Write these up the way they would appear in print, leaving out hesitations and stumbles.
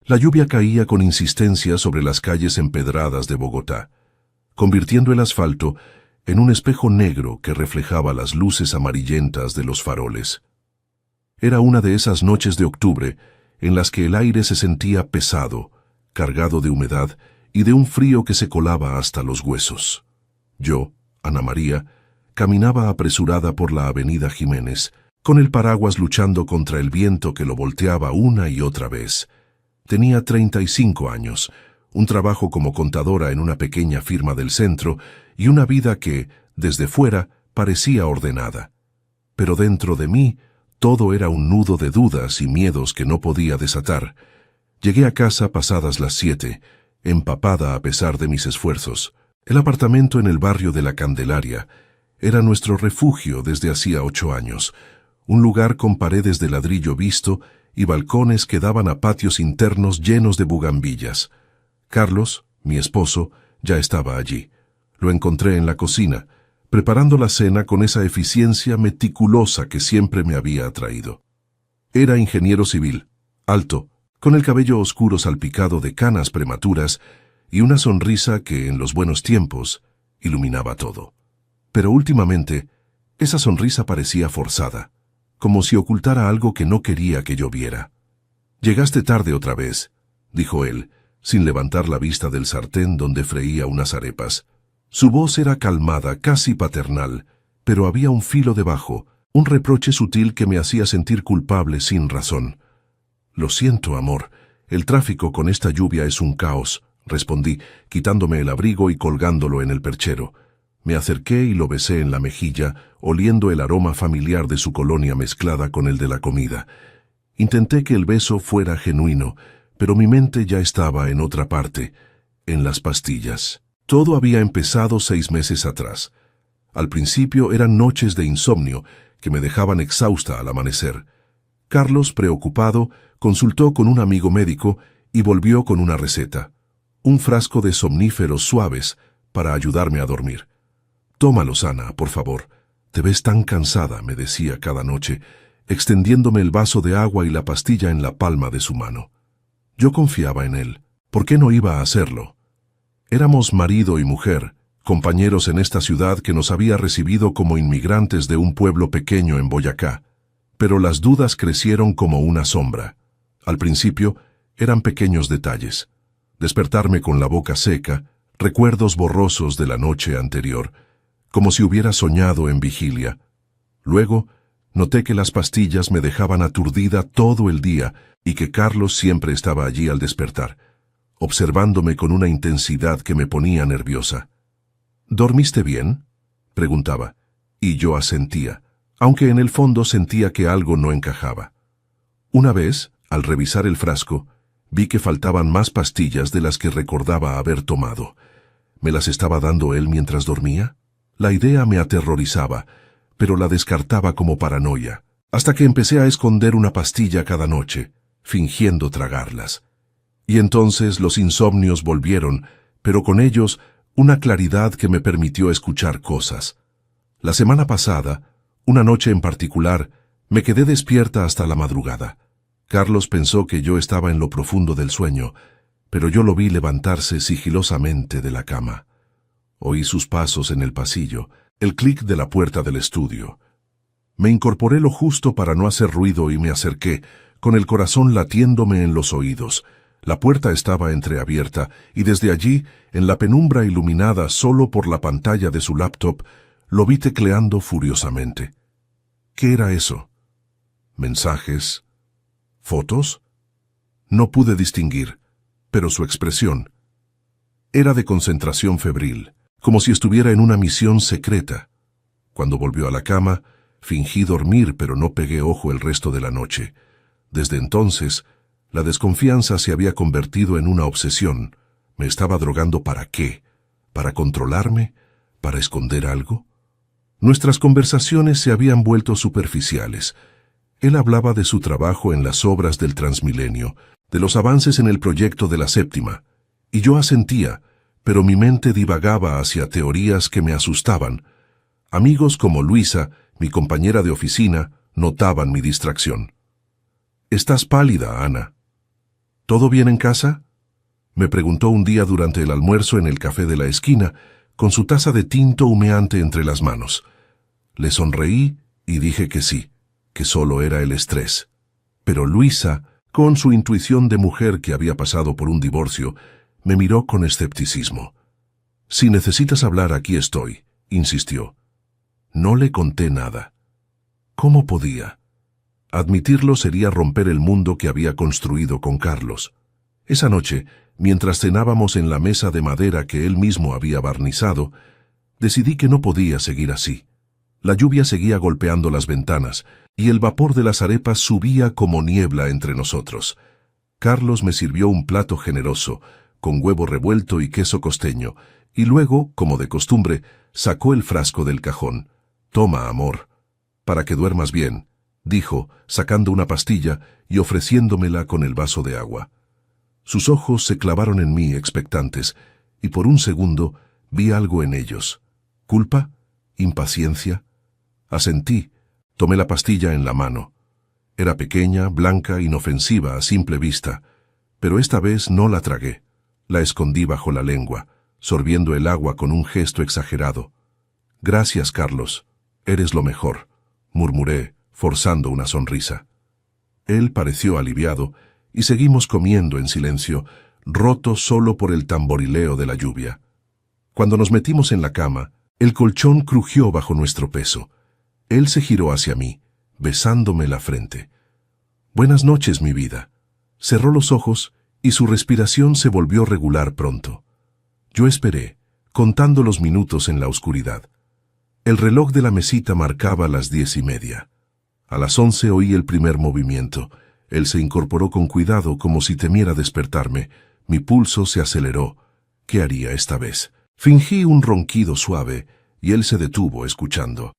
La lluvia caía con insistencia sobre las calles empedradas de Bogotá, convirtiendo el asfalto en un espejo negro que reflejaba las luces amarillentas de los faroles. Era una de esas noches de octubre en las que el aire se sentía pesado, cargado de humedad y de un frío que se colaba hasta los huesos. Yo, Ana María, caminaba apresurada por la avenida Jiménez, con el paraguas luchando contra el viento que lo volteaba una y otra vez. Tenía 35 años, un trabajo como contadora en una pequeña firma del centro y una vida que, desde fuera, parecía ordenada. Pero dentro de mí, todo era un nudo de dudas y miedos que no podía desatar. Llegué a casa pasadas las 7, empapada a pesar de mis esfuerzos. El apartamento en el barrio de La Candelaria era nuestro refugio desde hacía 8 años, un lugar con paredes de ladrillo visto y balcones que daban a patios internos llenos de bugambillas. Carlos, mi esposo, ya estaba allí. Lo encontré en la cocina, preparando la cena con esa eficiencia meticulosa que siempre me había atraído. Era ingeniero civil, alto, con el cabello oscuro salpicado de canas prematuras y una sonrisa que, en los buenos tiempos, iluminaba todo. Pero últimamente, esa sonrisa parecía forzada, como si ocultara algo que no quería que yo viera. «Llegaste tarde otra vez», dijo él, sin levantar la vista del sartén donde freía unas arepas. Su voz era calmada, casi paternal, pero había un filo debajo, un reproche sutil que me hacía sentir culpable sin razón. «Lo siento, amor. El tráfico con esta lluvia es un caos», respondí, quitándome el abrigo y colgándolo en el perchero. Me acerqué y lo besé en la mejilla, oliendo el aroma familiar de su colonia mezclada con el de la comida. Intenté que el beso fuera genuino, pero mi mente ya estaba en otra parte, en las pastillas. Todo había empezado 6 meses atrás. Al principio eran noches de insomnio que me dejaban exhausta al amanecer. Carlos, preocupado, consultó con un amigo médico y volvió con una receta: un frasco de somníferos suaves para ayudarme a dormir. «Tómalos, Ana, por favor. Te ves tan cansada», me decía cada noche, extendiéndome el vaso de agua y la pastilla en la palma de su mano. Yo confiaba en él. ¿Por qué no iba a hacerlo? Éramos marido y mujer, compañeros en esta ciudad que nos había recibido como inmigrantes de un pueblo pequeño en Boyacá. Pero las dudas crecieron como una sombra. Al principio, eran pequeños detalles. Despertarme con la boca seca, recuerdos borrosos de la noche anterior, como si hubiera soñado en vigilia. Luego, noté que las pastillas me dejaban aturdida todo el día y que Carlos siempre estaba allí al despertar, observándome con una intensidad que me ponía nerviosa. «¿Dormiste bien?», preguntaba, y yo asentía, aunque en el fondo sentía que algo no encajaba. Una vez, al revisar el frasco, vi que faltaban más pastillas de las que recordaba haber tomado. ¿Me las estaba dando él mientras dormía? La idea me aterrorizaba, pero la descartaba como paranoia, hasta que empecé a esconder una pastilla cada noche, fingiendo tragarlas. Y entonces los insomnios volvieron, pero con ellos una claridad que me permitió escuchar cosas. La semana pasada, una noche en particular, me quedé despierta hasta la madrugada. Carlos pensó que yo estaba en lo profundo del sueño, pero yo lo vi levantarse sigilosamente de la cama. Oí sus pasos en el pasillo, el clic de la puerta del estudio. Me incorporé lo justo para no hacer ruido y me acerqué, con el corazón latiéndome en los oídos. La puerta estaba entreabierta y desde allí, en la penumbra iluminada solo por la pantalla de su laptop, lo vi tecleando furiosamente. ¿Qué era eso? ¿Mensajes? ¿Fotos? No pude distinguir, pero su expresión era de concentración febril, como si estuviera en una misión secreta. Cuando volvió a la cama, fingí dormir, pero no pegué ojo el resto de la noche. Desde entonces, la desconfianza se había convertido en una obsesión. ¿Me estaba drogando para qué? ¿Para controlarme? ¿Para esconder algo? Nuestras conversaciones se habían vuelto superficiales. Él hablaba de su trabajo en las obras del Transmilenio, de los avances en el proyecto de la séptima, y yo asentía, pero mi mente divagaba hacia teorías que me asustaban. Amigos como Luisa, mi compañera de oficina, notaban mi distracción. «Estás pálida, Ana». ¿Todo bien en casa?, me preguntó un día durante el almuerzo en el café de la esquina, con su taza de tinto humeante entre las manos. Le sonreí y dije que sí, que solo era el estrés. Pero Luisa, con su intuición de mujer que había pasado por un divorcio, me miró con escepticismo. «Si necesitas hablar, aquí estoy», insistió. No le conté nada. ¿Cómo podía? Admitirlo sería romper el mundo que había construido con Carlos. Esa noche, mientras cenábamos en la mesa de madera que él mismo había barnizado, decidí que no podía seguir así. La lluvia seguía golpeando las ventanas y el vapor de las arepas subía como niebla entre nosotros. Carlos me sirvió un plato generoso, con huevo revuelto y queso costeño, y luego, como de costumbre, sacó el frasco del cajón. «Toma, amor, para que duermas bien», dijo, sacando una pastilla y ofreciéndomela con el vaso de agua. Sus ojos se clavaron en mí expectantes, y por un segundo vi algo en ellos. ¿Culpa? ¿Impaciencia? Asentí, tomé la pastilla en la mano. Era pequeña, blanca, inofensiva a simple vista, pero esta vez no la tragué. La escondí bajo la lengua, sorbiendo el agua con un gesto exagerado. «Gracias, Carlos. Eres lo mejor», murmuré, forzando una sonrisa. Él pareció aliviado, y seguimos comiendo en silencio, roto solo por el tamborileo de la lluvia. Cuando nos metimos en la cama, el colchón crujió bajo nuestro peso. Él se giró hacia mí, besándome la frente. «Buenas noches, mi vida». Cerró los ojos y su respiración se volvió regular pronto. Yo esperé, contando los minutos en la oscuridad. El reloj de la mesita marcaba las 10:30. A las 11 oí el primer movimiento. Él se incorporó con cuidado como si temiera despertarme. Mi pulso se aceleró. ¿Qué haría esta vez? Fingí un ronquido suave y él se detuvo escuchando.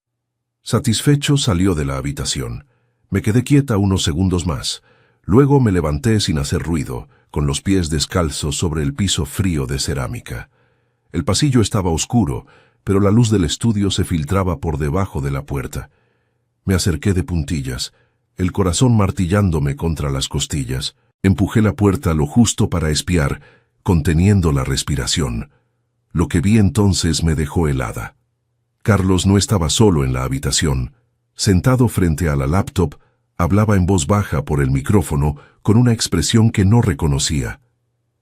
Satisfecho salió de la habitación. Me quedé quieta unos segundos más. Luego me levanté sin hacer ruido, con los pies descalzos sobre el piso frío de cerámica. El pasillo estaba oscuro, pero la luz del estudio se filtraba por debajo de la puerta. Me acerqué de puntillas, el corazón martillándome contra las costillas. Empujé la puerta lo justo para espiar, conteniendo la respiración. Lo que vi entonces me dejó helada. Carlos no estaba solo en la habitación. Sentado frente a la laptop, hablaba en voz baja por el micrófono con una expresión que no reconocía.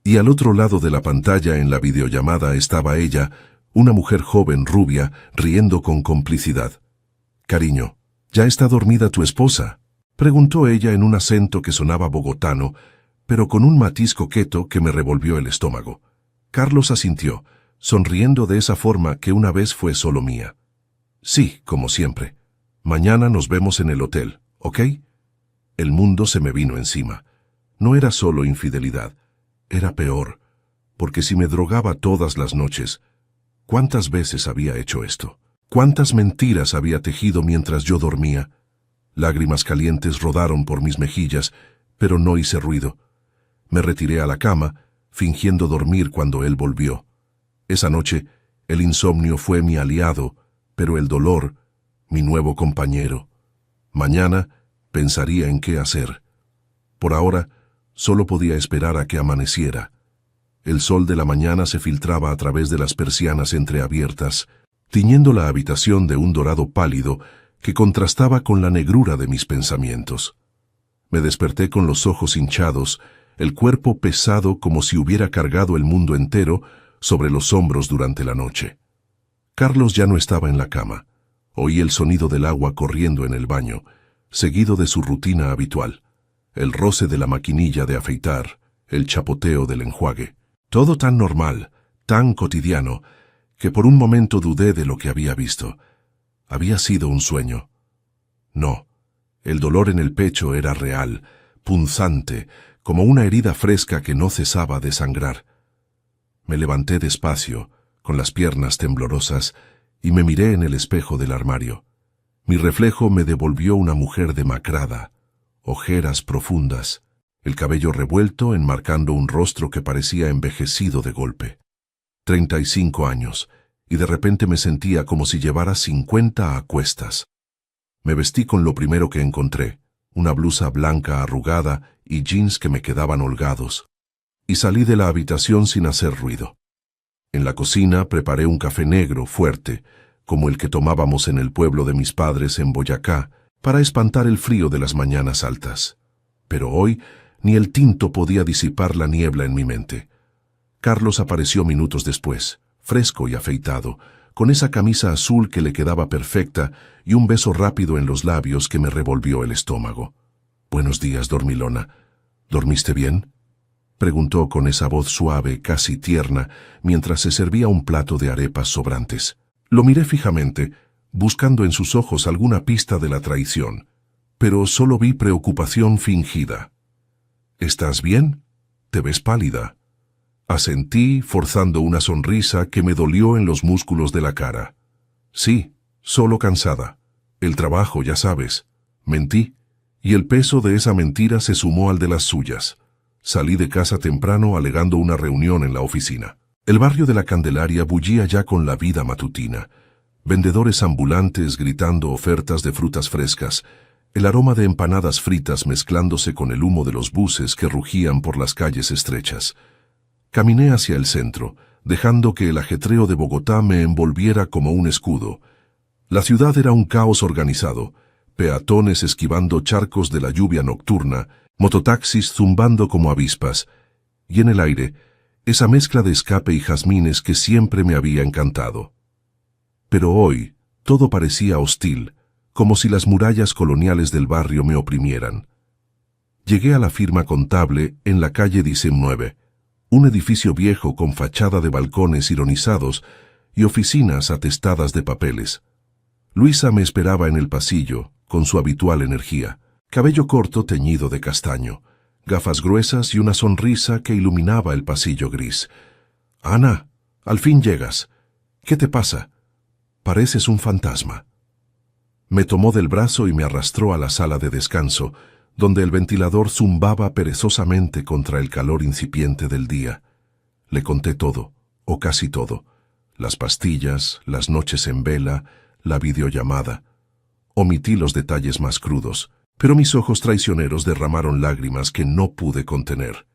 Y al otro lado de la pantalla en la videollamada estaba ella, una mujer joven rubia, riendo con complicidad. «Cariño, ¿ya está dormida tu esposa?», preguntó ella en un acento que sonaba bogotano, pero con un matiz coqueto que me revolvió el estómago. Carlos asintió, sonriendo de esa forma que una vez fue solo mía. «Sí, como siempre. Mañana nos vemos en el hotel, ¿ok?». El mundo se me vino encima. No era solo infidelidad, era peor, porque si me drogaba todas las noches, ¿cuántas veces había hecho esto? ¿Cuántas mentiras había tejido mientras yo dormía? Lágrimas calientes rodaron por mis mejillas, pero no hice ruido. Me retiré a la cama, fingiendo dormir cuando él volvió. Esa noche, el insomnio fue mi aliado, pero el dolor, mi nuevo compañero. Mañana pensaría en qué hacer. Por ahora, solo podía esperar a que amaneciera. El sol de la mañana se filtraba a través de las persianas entreabiertas, tiñendo la habitación de un dorado pálido que contrastaba con la negrura de mis pensamientos. Me desperté con los ojos hinchados, el cuerpo pesado como si hubiera cargado el mundo entero sobre los hombros durante la noche. Carlos ya no estaba en la cama. Oí el sonido del agua corriendo en el baño, seguido de su rutina habitual, el roce de la maquinilla de afeitar, el chapoteo del enjuague. Todo tan normal, tan cotidiano, que por un momento dudé de lo que había visto. Había sido un sueño. No, el dolor en el pecho era real, punzante, como una herida fresca que no cesaba de sangrar. Me levanté despacio, con las piernas temblorosas, y me miré en el espejo del armario. Mi reflejo me devolvió una mujer demacrada, ojeras profundas, el cabello revuelto enmarcando un rostro que parecía envejecido de golpe. 35 años, y de repente me sentía como si llevara 50 a cuestas. Me vestí con lo primero que encontré, una blusa blanca arrugada y jeans que me quedaban holgados, y salí de la habitación sin hacer ruido. En la cocina preparé un café negro fuerte, como el que tomábamos en el pueblo de mis padres en Boyacá, para espantar el frío de las mañanas altas. Pero hoy ni el tinto podía disipar la niebla en mi mente. Carlos apareció minutos después, fresco y afeitado, con esa camisa azul que le quedaba perfecta y un beso rápido en los labios que me revolvió el estómago. «Buenos días, dormilona. ¿Dormiste bien?», preguntó con esa voz suave, casi tierna, mientras se servía un plato de arepas sobrantes. Lo miré fijamente, buscando en sus ojos alguna pista de la traición, pero solo vi preocupación fingida. «¿Estás bien? Te ves pálida». Asentí, forzando una sonrisa que me dolió en los músculos de la cara. «Sí, solo cansada. El trabajo, ya sabes». Mentí, y el peso de esa mentira se sumó al de las suyas. Salí de casa temprano alegando una reunión en la oficina. El barrio de la Candelaria bullía ya con la vida matutina. Vendedores ambulantes gritando ofertas de frutas frescas, el aroma de empanadas fritas mezclándose con el humo de los buses que rugían por las calles estrechas. Caminé hacia el centro, dejando que el ajetreo de Bogotá me envolviera como un escudo. La ciudad era un caos organizado, peatones esquivando charcos de la lluvia nocturna, mototaxis zumbando como avispas, y en el aire, esa mezcla de escape y jazmines que siempre me había encantado. Pero hoy, todo parecía hostil, como si las murallas coloniales del barrio me oprimieran. Llegué a la firma contable en la calle 19, un edificio viejo con fachada de balcones ironizados y oficinas atestadas de papeles. Luisa me esperaba en el pasillo, con su habitual energía, cabello corto teñido de castaño, gafas gruesas y una sonrisa que iluminaba el pasillo gris. «Ana, al fin llegas. ¿Qué te pasa? Pareces un fantasma». Me tomó del brazo y me arrastró a la sala de descanso, donde el ventilador zumbaba perezosamente contra el calor incipiente del día. Le conté todo, o casi todo: las pastillas, las noches en vela, la videollamada. Omití los detalles más crudos, pero mis ojos traicioneros derramaron lágrimas que no pude contener.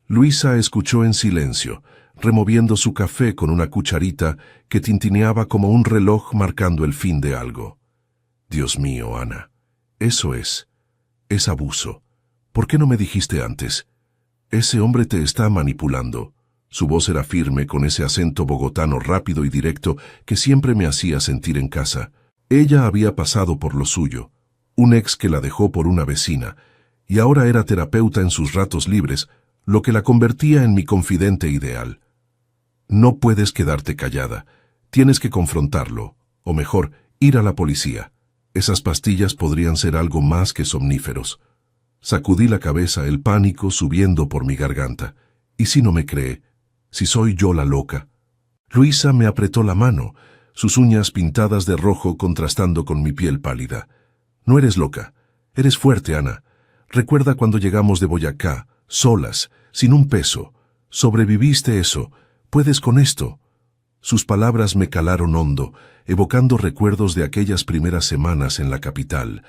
Luisa escuchó en silencio, removiendo su café con una cucharita que tintineaba como un reloj marcando el fin de algo. «Dios mío, Ana, eso es abuso. ¿Por qué no me dijiste antes? Ese hombre te está manipulando». Su voz era firme, con ese acento bogotano rápido y directo que siempre me hacía sentir en casa. Ella había pasado por lo suyo, un ex que la dejó por una vecina, y ahora era terapeuta en sus ratos libres, lo que la convertía en mi confidente ideal. «No puedes quedarte callada. Tienes que confrontarlo, o mejor, ir a la policía. Esas pastillas podrían ser algo más que somníferos». Sacudí la cabeza, el pánico subiendo por mi garganta. «¿Y si no me cree? Si soy yo la loca?» Luisa me apretó la mano, sus uñas pintadas de rojo contrastando con mi piel pálida. «No eres loca. Eres fuerte, Ana. Recuerda cuando llegamos de Boyacá, solas, sin un peso. Sobreviviste eso. Puedes con esto». Sus palabras me calaron hondo, evocando recuerdos de aquellas primeras semanas en la capital.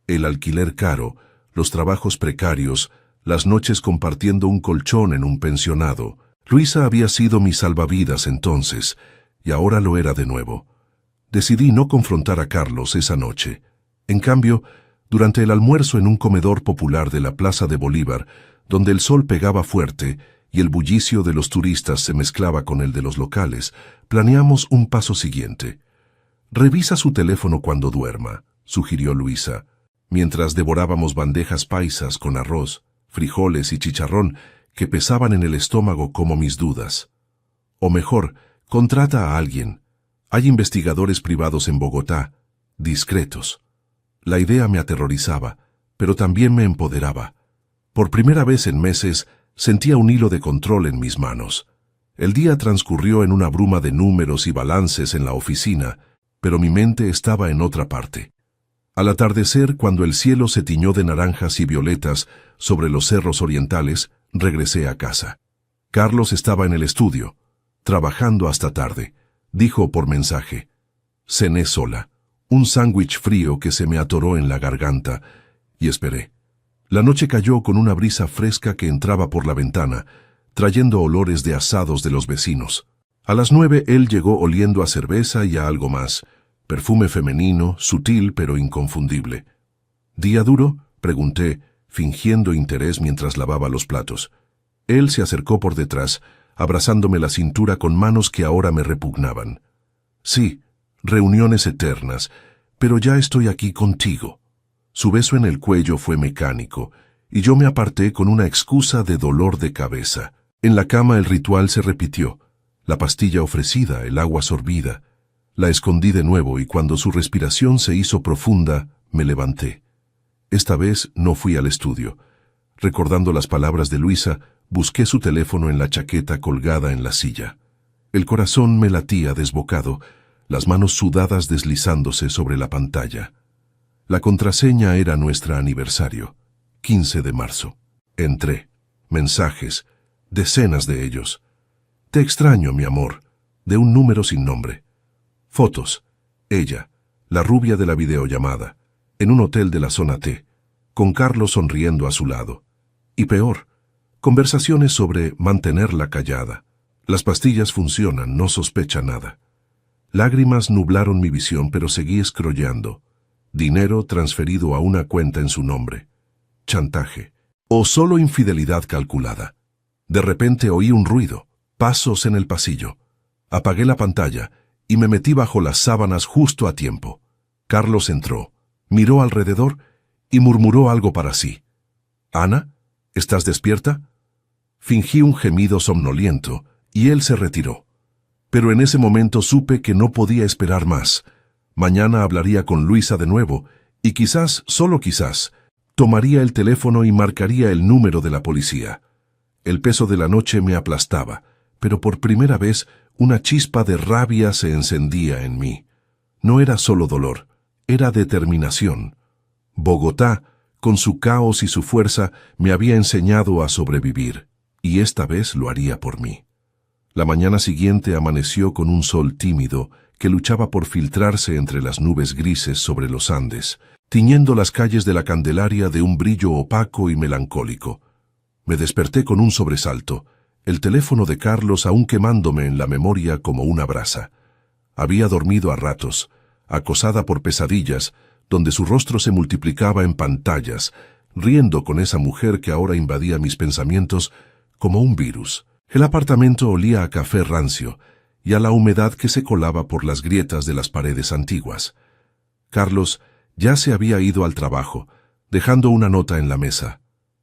El alquiler caro, los trabajos precarios, las noches compartiendo un colchón en un pensionado. Luisa había sido mi salvavidas entonces, y ahora lo era de nuevo. Decidí no confrontar a Carlos esa noche. En cambio, durante el almuerzo en un comedor popular de la Plaza de Bolívar, donde el sol pegaba fuerte y el bullicio de los turistas se mezclaba con el de los locales, planeamos un paso siguiente. «Revisa su teléfono cuando duerma», sugirió Luisa, mientras devorábamos bandejas paisas con arroz, frijoles y chicharrón que pesaban en el estómago como mis dudas. «O mejor, contrata a alguien. Hay investigadores privados en Bogotá, discretos». La idea me aterrorizaba, pero también me empoderaba. Por primera vez en meses sentía un hilo de control en mis manos. El día transcurrió en una bruma de números y balances en la oficina, pero mi mente estaba en otra parte. Al atardecer, cuando el cielo se tiñó de naranjas y violetas sobre los cerros orientales, regresé a casa. Carlos estaba en el estudio, trabajando hasta tarde. Dijo por mensaje: «Cené sola, un sándwich frío que se me atoró en la garganta», y esperé. La noche cayó con una brisa fresca que entraba por la ventana, trayendo olores de asados de los vecinos. A las 9 él llegó oliendo a cerveza y a algo más, perfume femenino, sutil pero inconfundible. ¿Día duro?, pregunté, fingiendo interés mientras lavaba los platos. Él se acercó por detrás, abrazándome la cintura con manos que ahora me repugnaban. Sí, reuniones eternas, pero ya estoy aquí contigo. Su beso en el cuello fue mecánico, y yo me aparté con una excusa de dolor de cabeza. En la cama el ritual se repitió. La pastilla ofrecida, el agua sorbida. La escondí de nuevo y cuando su respiración se hizo profunda, me levanté. Esta vez no fui al estudio. Recordando las palabras de Luisa, busqué su teléfono en la chaqueta colgada en la silla. El corazón me latía desbocado, las manos sudadas deslizándose sobre la pantalla. La contraseña era nuestro aniversario, 15 de marzo. Entré. Mensajes, decenas de ellos. Te extraño, mi amor, de un número sin nombre. Fotos. Ella, la rubia de la videollamada, en un hotel de la zona T, con Carlos sonriendo a su lado. Y peor, conversaciones sobre mantenerla callada. Las pastillas funcionan, no sospecha nada. Lágrimas nublaron mi visión, pero seguí scrolleando. Dinero transferido a una cuenta en su nombre. Chantaje. O solo infidelidad calculada. De repente oí un ruido, pasos en el pasillo. Apagué la pantalla y me metí bajo las sábanas justo a tiempo. Carlos entró, miró alrededor y murmuró algo para sí. «Ana, ¿estás despierta?» Fingí un gemido somnoliento y él se retiró. Pero en ese momento supe que no podía esperar más. Mañana hablaría con Luisa de nuevo y quizás, solo quizás, tomaría el teléfono y marcaría el número de la policía. El peso de la noche me aplastaba, pero por primera vez una chispa de rabia se encendía en mí. No era solo dolor, era determinación. Bogotá, con su caos y su fuerza, me había enseñado a sobrevivir, y esta vez lo haría por mí. La mañana siguiente amaneció con un sol tímido que luchaba por filtrarse entre las nubes grises sobre los Andes, tiñendo las calles de la Candelaria de un brillo opaco y melancólico. Me desperté con un sobresalto, el teléfono de Carlos aún quemándome en la memoria como una brasa. Había dormido a ratos, acosada por pesadillas, donde su rostro se multiplicaba en pantallas, riendo con esa mujer que ahora invadía mis pensamientos como un virus. El apartamento olía a café rancio y a la humedad que se colaba por las grietas de las paredes antiguas. Carlos ya se había ido al trabajo, dejando una nota en la mesa.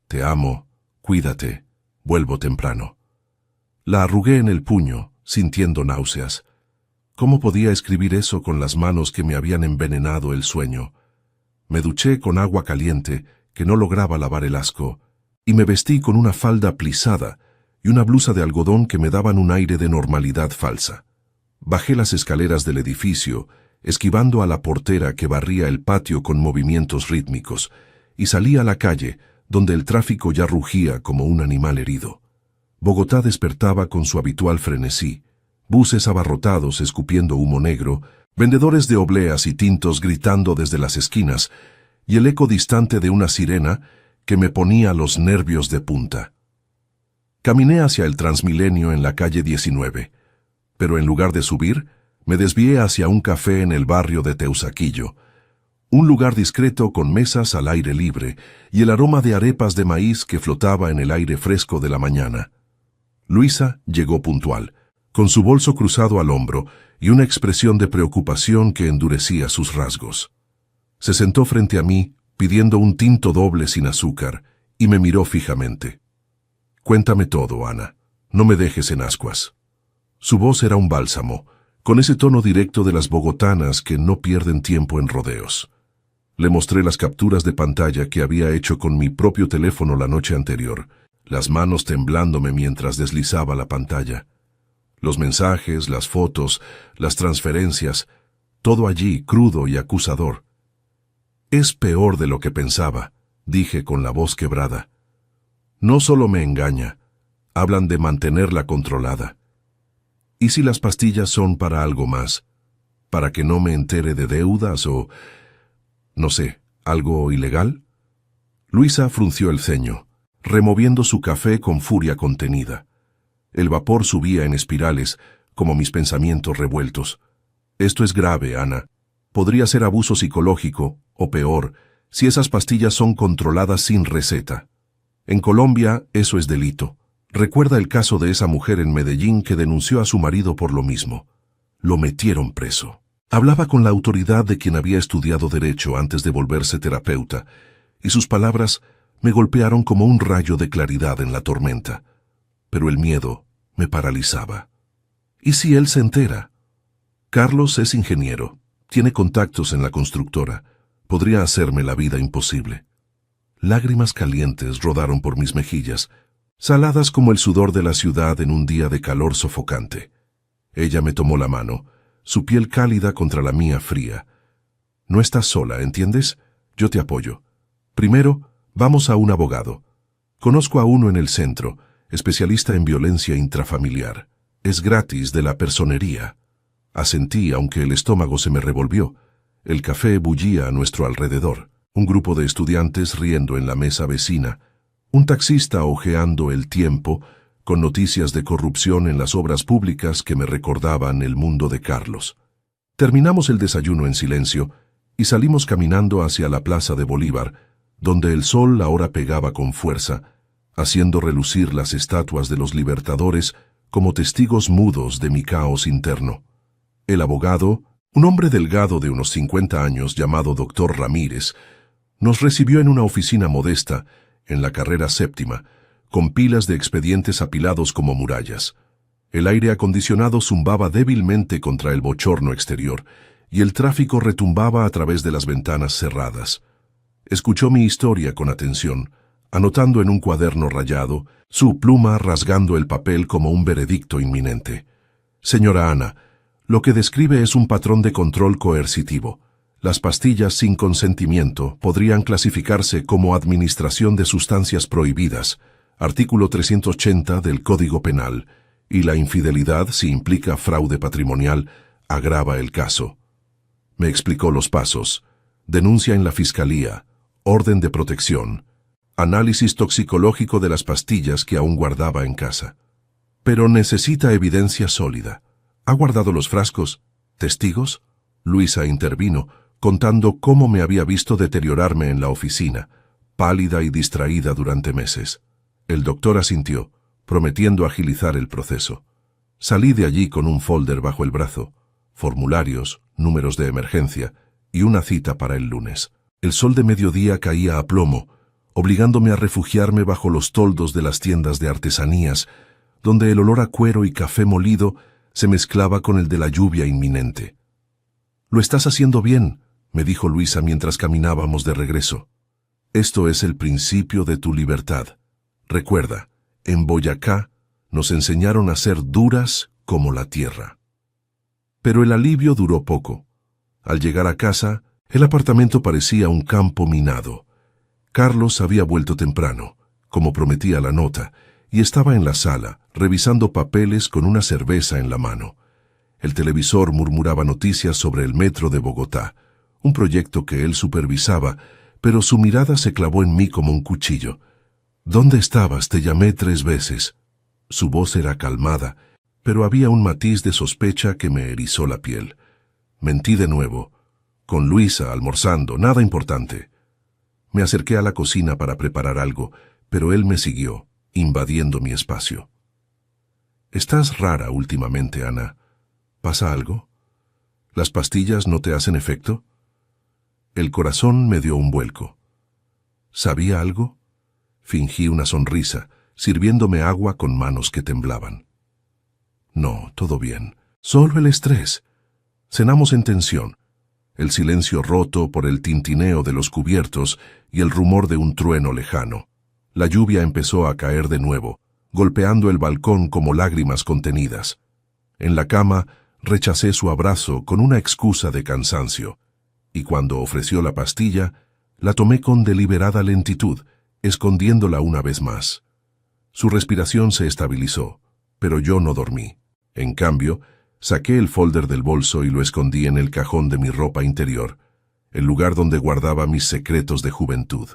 «Te amo, cuídate, vuelvo temprano». La arrugué en el puño, sintiendo náuseas. ¿Cómo podía escribir eso con las manos que me habían envenenado el sueño? Me duché con agua caliente, que no lograba lavar el asco, y me vestí con una falda plisada y una blusa de algodón que me daban un aire de normalidad falsa. Bajé las escaleras del edificio, esquivando a la portera que barría el patio con movimientos rítmicos, y salí a la calle, donde el tráfico ya rugía como un animal herido. Bogotá despertaba con su habitual frenesí, buses abarrotados escupiendo humo negro, vendedores de obleas y tintos gritando desde las esquinas, y el eco distante de una sirena que me ponía los nervios de punta. Caminé hacia el Transmilenio en la calle 19, pero en lugar de subir, me desvié hacia un café en el barrio de Teusaquillo, un lugar discreto con mesas al aire libre y el aroma de arepas de maíz que flotaba en el aire fresco de la mañana. Luisa llegó puntual, con su bolso cruzado al hombro y una expresión de preocupación que endurecía sus rasgos. Se sentó frente a mí, pidiendo un tinto doble sin azúcar, y me miró fijamente. «Cuéntame todo, Ana. No me dejes en ascuas». Su voz era un bálsamo, con ese tono directo de las bogotanas que no pierden tiempo en rodeos. Le mostré las capturas de pantalla que había hecho con mi propio teléfono la noche anterior, las manos temblándome mientras deslizaba la pantalla. Los mensajes, las fotos, las transferencias, todo allí crudo y acusador. «Es peor de lo que pensaba», dije con la voz quebrada. «No solo me engaña, hablan de mantenerla controlada. ¿Y si las pastillas son para algo más? ¿Para que no me entere de deudas o, no sé, algo ilegal?» Luisa frunció el ceño, removiendo su café con furia contenida. El vapor subía en espirales, como mis pensamientos revueltos. Esto es grave, Ana. Podría ser abuso psicológico, o peor, si esas pastillas son controladas sin receta. En Colombia, eso es delito. Recuerda el caso de esa mujer en Medellín que denunció a su marido por lo mismo. Lo metieron preso. Hablaba con la autoridad de quien había estudiado Derecho antes de volverse terapeuta, y sus palabras me golpearon como un rayo de claridad en la tormenta. Pero el miedo me paralizaba. ¿Y si él se entera? Carlos es ingeniero, tiene contactos en la constructora, podría hacerme la vida imposible. Lágrimas calientes rodaron por mis mejillas, saladas como el sudor de la ciudad en un día de calor sofocante. Ella me tomó la mano, su piel cálida contra la mía fría. No estás sola, ¿entiendes? Yo te apoyo. Primero, vamos a un abogado. Conozco a uno en el centro, especialista en violencia intrafamiliar. Es gratis de la personería. Asentí, aunque el estómago se me revolvió. El café bullía a nuestro alrededor. Un grupo de estudiantes riendo en la mesa vecina. Un taxista hojeando el tiempo, con noticias de corrupción en las obras públicas que me recordaban el mundo de Carlos. Terminamos el desayuno en silencio y salimos caminando hacia la Plaza de Bolívar, donde el sol ahora pegaba con fuerza, haciendo relucir las estatuas de los libertadores como testigos mudos de mi caos interno. El abogado, un hombre delgado de unos 50 años llamado Dr. Ramírez, nos recibió en una oficina modesta, en la carrera séptima, con pilas de expedientes apilados como murallas. El aire acondicionado zumbaba débilmente contra el bochorno exterior, y el tráfico retumbaba a través de las ventanas cerradas. Escuchó mi historia con atención, anotando en un cuaderno rayado, su pluma rasgando el papel como un veredicto inminente. Señora Ana, lo que describe es un patrón de control coercitivo. Las pastillas sin consentimiento podrían clasificarse como administración de sustancias prohibidas, artículo 380 del Código Penal, y la infidelidad, si implica fraude patrimonial, agrava el caso. Me explicó los pasos. Denuncia en la fiscalía, orden de protección, análisis toxicológico de las pastillas que aún guardaba en casa. Pero necesita evidencia sólida. ¿Ha guardado los frascos? ¿Testigos? Luisa intervino, contando cómo me había visto deteriorarme en la oficina, pálida y distraída durante meses. El doctor asintió, prometiendo agilizar el proceso. Salí de allí con un folder bajo el brazo, formularios, números de emergencia y una cita para el lunes. El sol de mediodía caía a plomo, obligándome a refugiarme bajo los toldos de las tiendas de artesanías, donde el olor a cuero y café molido se mezclaba con el de la lluvia inminente. «Lo estás haciendo bien», me dijo Luisa mientras caminábamos de regreso. «Esto es el principio de tu libertad. Recuerda, en Boyacá nos enseñaron a ser duras como la tierra». Pero el alivio duró poco. Al llegar a casa, el apartamento parecía un campo minado. Carlos había vuelto temprano, como prometía la nota, y estaba en la sala, revisando papeles con una cerveza en la mano. El televisor murmuraba noticias sobre el metro de Bogotá, un proyecto que él supervisaba, pero su mirada se clavó en mí como un cuchillo. «¿Dónde estabas? Te llamé 3 veces». Su voz era calmada, pero había un matiz de sospecha que me erizó la piel. Mentí de nuevo. Con Luisa, almorzando, nada importante. Me acerqué a la cocina para preparar algo, pero él me siguió, invadiendo mi espacio. «Estás rara últimamente, Ana. ¿Pasa algo? ¿Las pastillas no te hacen efecto?» El corazón me dio un vuelco. ¿Sabía algo? Fingí una sonrisa, sirviéndome agua con manos que temblaban. «No, todo bien. Solo el estrés». Cenamos en tensión. El silencio roto por el tintineo de los cubiertos y el rumor de un trueno lejano. La lluvia empezó a caer de nuevo, golpeando el balcón como lágrimas contenidas. En la cama rechacé su abrazo con una excusa de cansancio, y cuando ofreció la pastilla, la tomé con deliberada lentitud, escondiéndola una vez más. Su respiración se estabilizó, pero yo no dormí. En cambio, saqué el folder del bolso y lo escondí en el cajón de mi ropa interior, el lugar donde guardaba mis secretos de juventud.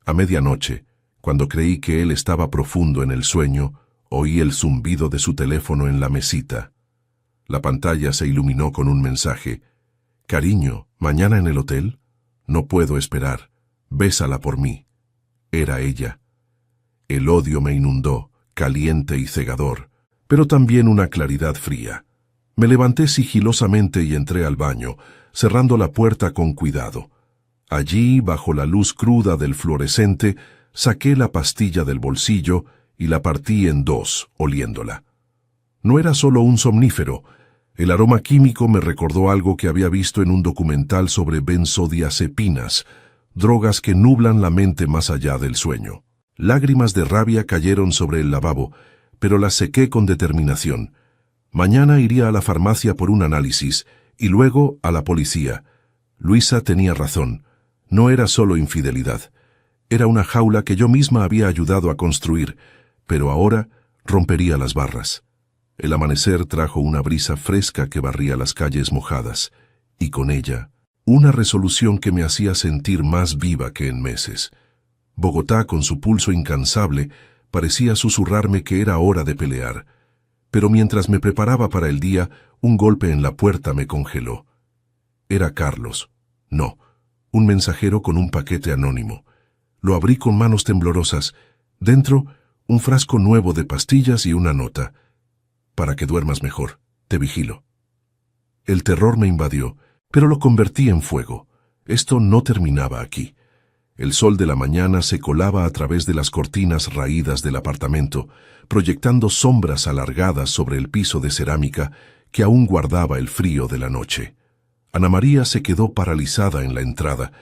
A medianoche, cuando creí que él estaba profundo en el sueño, oí el zumbido de su teléfono en la mesita. La pantalla se iluminó con un mensaje. «Cariño, ¿mañana en el hotel? No puedo esperar. Bésala por mí». Era ella. El odio me inundó, caliente y cegador, pero también una claridad fría. Me levanté sigilosamente y entré al baño, cerrando la puerta con cuidado. Allí, bajo la luz cruda del fluorescente, saqué la pastilla del bolsillo y la partí en dos, oliéndola. No era solo un somnífero. El aroma químico me recordó algo que había visto en un documental sobre benzodiazepinas, drogas que nublan la mente más allá del sueño. Lágrimas de rabia cayeron sobre el lavabo, pero las sequé con determinación. Mañana iría a la farmacia por un análisis y luego a la policía. Luisa tenía razón. No era solo infidelidad. Era una jaula que yo misma había ayudado a construir, pero ahora rompería las barras. El amanecer trajo una brisa fresca que barría las calles mojadas, y con ella, una resolución que me hacía sentir más viva que en meses. Bogotá, con su pulso incansable, parecía susurrarme que era hora de pelear. Pero mientras me preparaba para el día, un golpe en la puerta me congeló. Era Carlos. No, un mensajero con un paquete anónimo. Lo abrí con manos temblorosas. Dentro, un frasco nuevo de pastillas y una nota. «Para que duermas mejor, te vigilo». El terror me invadió, pero lo convertí en fuego. Esto no terminaba aquí. El sol de la mañana se colaba a través de las cortinas raídas del apartamento, proyectando sombras alargadas sobre el piso de cerámica que aún guardaba el frío de la noche. Ana María se quedó paralizada en la entrada,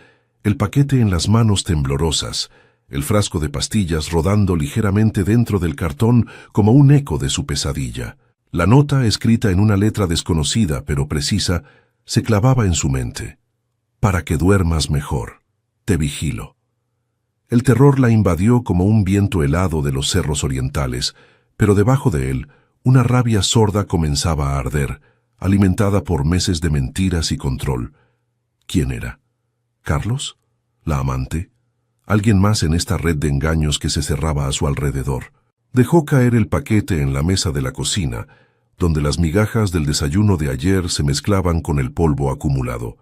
el paquete en las manos temblorosas, el frasco de pastillas rodando ligeramente dentro del cartón como un eco de su pesadilla. La nota, escrita en una letra desconocida pero precisa, se clavaba en su mente. «Para que duermas mejor, te vigilo». El terror la invadió como un viento helado de los cerros orientales, pero debajo de él, una rabia sorda comenzaba a arder, alimentada por meses de mentiras y control. ¿Quién era? ¿Carlos? ¿La amante? ¿Alguien más en esta red de engaños que se cerraba a su alrededor? Dejó caer el paquete en la mesa de la cocina, donde las migajas del desayuno de ayer se mezclaban con el polvo acumulado.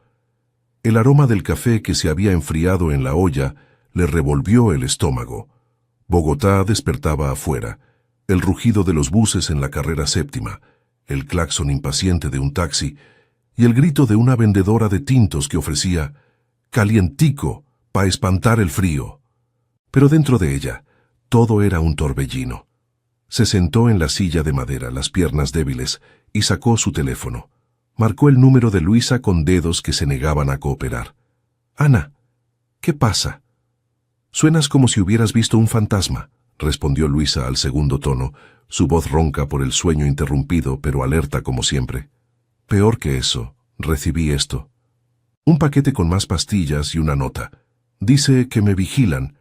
El aroma del café que se había enfriado en la olla le revolvió el estómago. Bogotá despertaba afuera, el rugido de los buses en la carrera séptima, el claxon impaciente de un taxi y el grito de una vendedora de tintos que ofrecía «calientico, pa' espantar el frío». Pero dentro de ella, todo era un torbellino. Se sentó en la silla de madera, las piernas débiles, y sacó su teléfono. Marcó el número de Luisa con dedos que se negaban a cooperar. «Ana, ¿qué pasa?» «Suenas como si hubieras visto un fantasma», respondió Luisa al segundo tono, su voz ronca por el sueño interrumpido, pero alerta como siempre. «Peor que eso, recibí esto. Un paquete con más pastillas y una nota. Dice que me vigilan.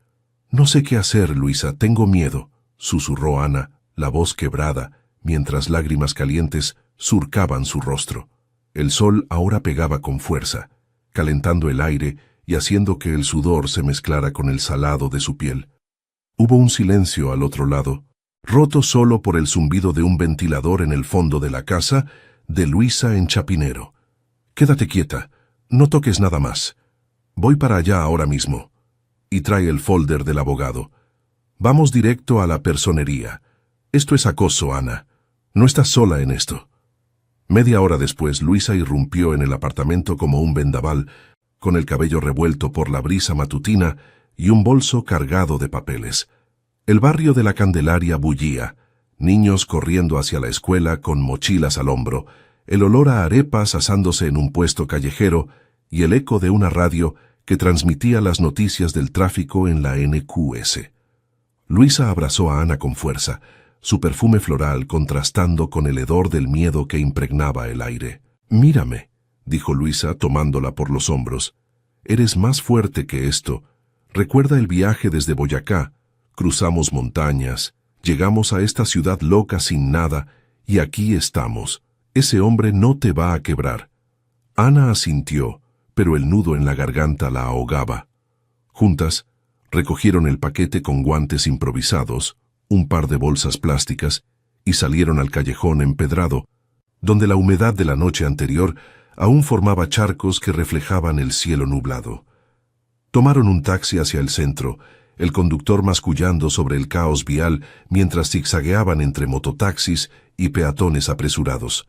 No sé qué hacer, Luisa, tengo miedo», susurró Ana, la voz quebrada, mientras lágrimas calientes surcaban su rostro. El sol ahora pegaba con fuerza, calentando el aire y haciendo que el sudor se mezclara con el salado de su piel. Hubo un silencio al otro lado, roto solo por el zumbido de un ventilador en el fondo de la casa de Luisa en Chapinero. «Quédate quieta, no toques nada más. Voy para allá ahora mismo». Y trae el folder del abogado. «Vamos directo a la personería. Esto es acoso, Ana. No estás sola en esto». Media hora después, Luisa irrumpió en el apartamento como un vendaval, con el cabello revuelto por la brisa matutina y un bolso cargado de papeles. El barrio de la Candelaria bullía, niños corriendo hacia la escuela con mochilas al hombro, el olor a arepas asándose en un puesto callejero y el eco de una radio que transmitía las noticias del tráfico en la NQS. Luisa abrazó a Ana con fuerza, su perfume floral contrastando con el hedor del miedo que impregnaba el aire. «Mírame», dijo Luisa tomándola por los hombros. «Eres más fuerte que esto. Recuerda el viaje desde Boyacá. Cruzamos montañas, llegamos a esta ciudad loca sin nada, y aquí estamos. Ese hombre no te va a quebrar». Ana asintió, pero el nudo en la garganta la ahogaba. Juntas, Recogieron el paquete con guantes improvisados, un par de bolsas plásticas, y salieron al callejón empedrado, donde la humedad de la noche anterior aún formaba charcos que reflejaban el cielo nublado. Tomaron un taxi hacia el centro, el conductor mascullando sobre el caos vial mientras zigzagueaban entre mototaxis y peatones apresurados.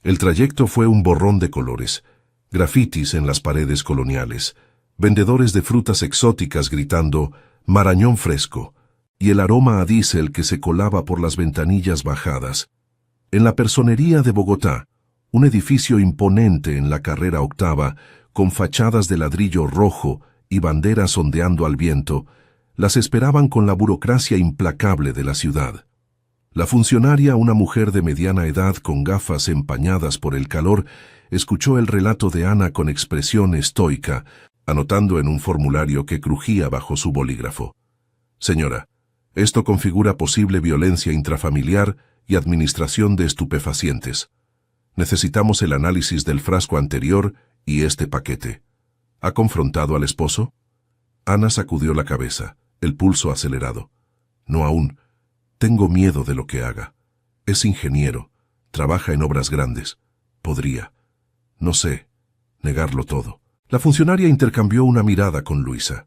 El trayecto fue un borrón de colores, grafitis en las paredes coloniales, vendedores de frutas exóticas gritando «Marañón fresco», y el aroma a diésel que se colaba por las ventanillas bajadas. En la Personería de Bogotá, un edificio imponente en la carrera octava, con fachadas de ladrillo rojo y banderas ondeando al viento, las esperaban con la burocracia implacable de la ciudad. La funcionaria, una mujer de mediana edad con gafas empañadas por el calor, escuchó el relato de Ana con expresión estoica, anotando en un formulario que crujía bajo su bolígrafo. «Señora, esto configura posible violencia intrafamiliar y administración de estupefacientes. Necesitamos el análisis del frasco anterior y este paquete. ¿Ha confrontado al esposo?» Ana sacudió la cabeza, el pulso acelerado. «No aún. Tengo miedo de lo que haga. Es ingeniero, trabaja en obras grandes. Podría, no sé, negarlo todo». La funcionaria intercambió una mirada con Luisa.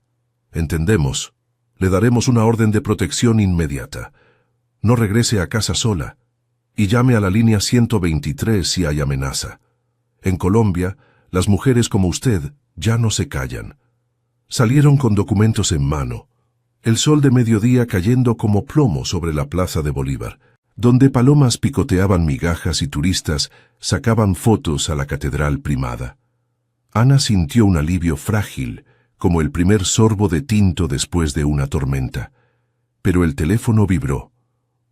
«Entendemos. Le daremos una orden de protección inmediata. No regrese a casa sola. Y llame a la línea 123 si hay amenaza. En Colombia, las mujeres como usted ya no se callan». Salieron con documentos en mano, el sol de mediodía cayendo como plomo sobre la plaza de Bolívar, donde palomas picoteaban migajas y turistas sacaban fotos a la catedral primada. Ana sintió un alivio frágil, como el primer sorbo de tinto después de una tormenta. Pero el teléfono vibró.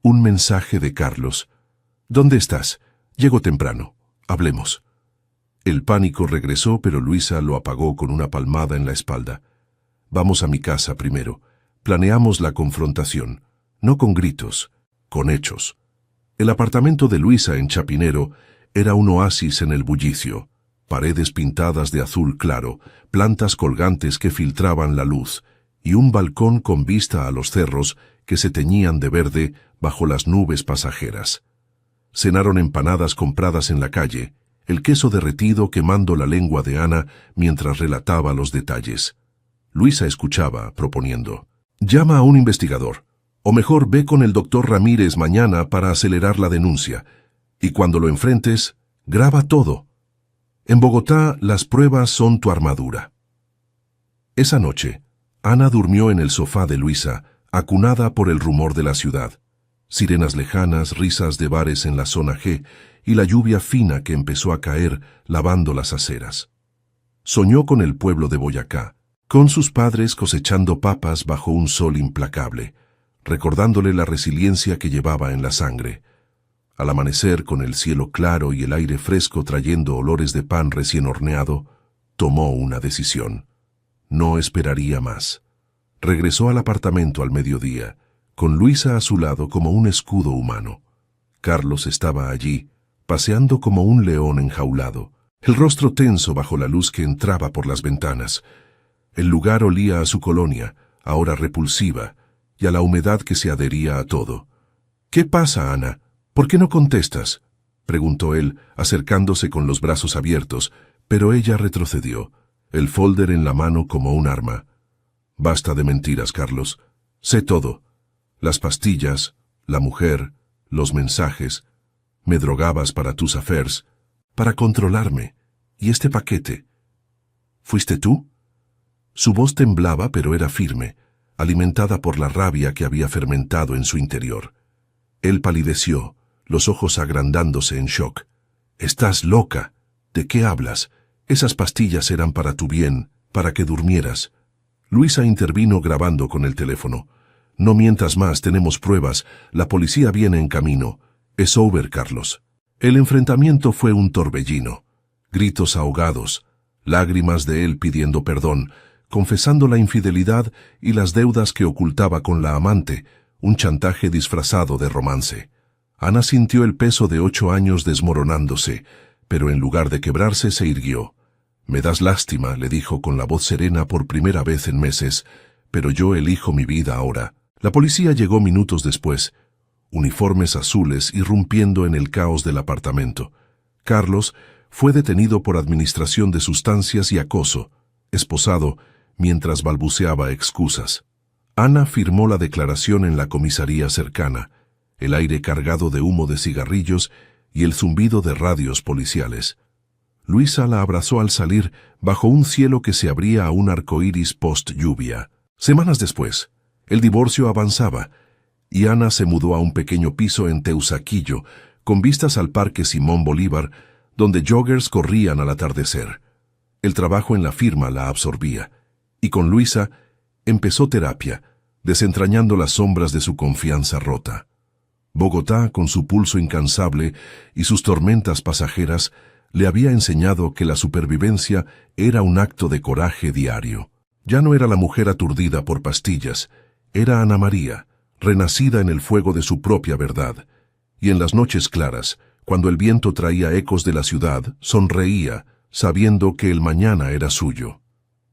Un mensaje de Carlos. «¿Dónde estás? Llego temprano. Hablemos». El pánico regresó, pero Luisa lo apagó con una palmada en la espalda. «Vamos a mi casa primero. Planeamos la confrontación. No con gritos, con hechos». El apartamento de Luisa en Chapinero era un oasis en el bullicio. Paredes pintadas de azul claro, plantas colgantes que filtraban la luz, y un balcón con vista a los cerros que se teñían de verde bajo las nubes pasajeras. Cenaron empanadas compradas en la calle, el queso derretido quemando la lengua de Ana mientras relataba los detalles. Luisa escuchaba, proponiendo: «Llama a un investigador, o mejor ve con el doctor Ramírez mañana para acelerar la denuncia, y cuando lo enfrentes, graba todo. En Bogotá, las pruebas son tu armadura». Esa noche, Ana durmió en el sofá de Luisa, acunada por el rumor de la ciudad. Sirenas lejanas, risas de bares en la zona G y la lluvia fina que empezó a caer lavando las aceras. Soñó con el pueblo de Boyacá, con sus padres cosechando papas bajo un sol implacable, recordándole la resiliencia que llevaba en la sangre. Al amanecer, con el cielo claro y el aire fresco trayendo olores de pan recién horneado, tomó una decisión. No esperaría más. Regresó al apartamento al mediodía, con Luisa a su lado como un escudo humano. Carlos estaba allí, paseando como un león enjaulado, el rostro tenso bajo la luz que entraba por las ventanas. El lugar olía a su colonia, ahora repulsiva, y a la humedad que se adhería a todo. «¿Qué pasa, Ana? ¿Por qué no contestas?», preguntó él, acercándose con los brazos abiertos, pero ella retrocedió, el folder en la mano como un arma. «Basta de mentiras, Carlos. Sé todo. Las pastillas, la mujer, los mensajes. Me drogabas para tus affairs, para controlarme. Y este paquete. ¿Fuiste tú?». Su voz temblaba, pero era firme, alimentada por la rabia que había fermentado en su interior. Él palideció, los ojos agrandándose en shock. «Estás loca. ¿De qué hablas? Esas pastillas eran para tu bien, para que durmieras». Luisa intervino grabando con el teléfono. «No mientas más, tenemos pruebas. La policía viene en camino. Es over, Carlos». El enfrentamiento fue un torbellino. Gritos ahogados, lágrimas de él pidiendo perdón, confesando la infidelidad y las deudas que ocultaba con la amante, un chantaje disfrazado de romance. Ana sintió el peso de 8 años desmoronándose, pero en lugar de quebrarse se irguió. «Me das lástima», le dijo con la voz serena por primera vez en meses, pero yo elijo mi vida ahora. La policía llegó minutos después, uniformes azules irrumpiendo en el caos del apartamento. Carlos fue detenido por administración de sustancias y acoso, esposado, mientras balbuceaba excusas. Ana firmó la declaración en la comisaría cercana, el aire cargado de humo de cigarrillos y el zumbido de radios policiales. Luisa la abrazó al salir bajo un cielo que se abría a un arcoíris post-lluvia. Semanas después, el divorcio avanzaba y Ana se mudó a un pequeño piso en Teusaquillo, con vistas al Parque Simón Bolívar, donde joggers corrían al atardecer. El trabajo en la firma la absorbía, y con Luisa empezó terapia, desentrañando las sombras de su confianza rota. Bogotá, con su pulso incansable y sus tormentas pasajeras, le había enseñado que la supervivencia era un acto de coraje diario. Ya no era la mujer aturdida por pastillas, era Ana María, renacida en el fuego de su propia verdad. Y en las noches claras, cuando el viento traía ecos de la ciudad, sonreía, sabiendo que el mañana era suyo.